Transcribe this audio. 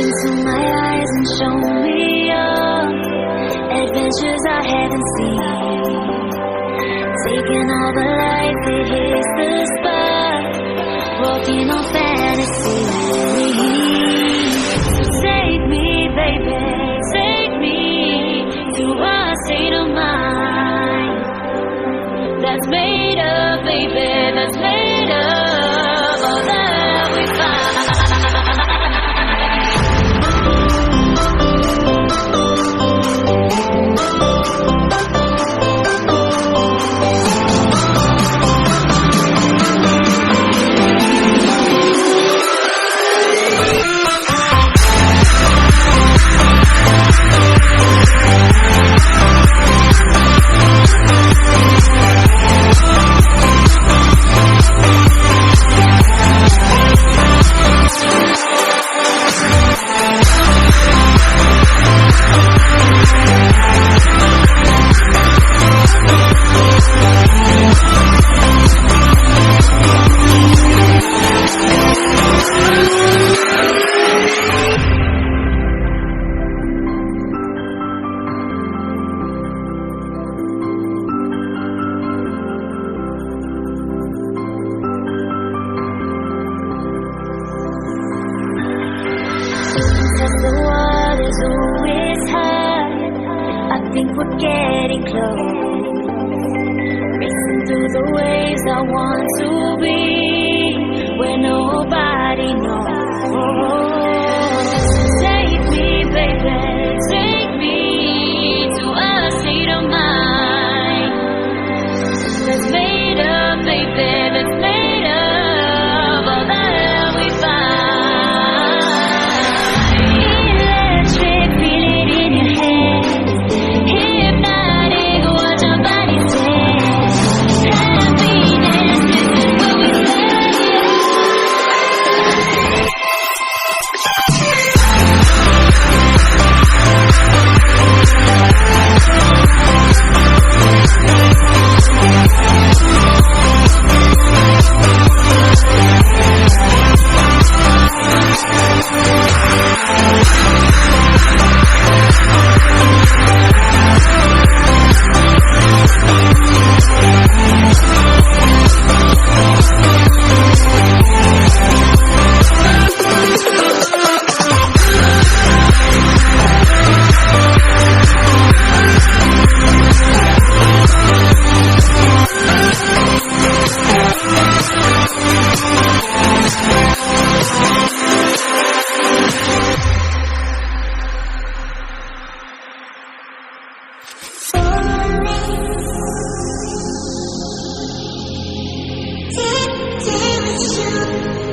into my eyes and show me your adventures I haven't seen. Taking all the light that hits the spot, walking on fantasy. So take me, baby, take me through a state of mind that's made up, baby, that's made up all that we find. The water's always high. I think we're getting close. Racing through the waves, I want to be where nobody knows. Take me, baby, take me to a state of mind that's made up, baby, that's made up all that we find. Take with you.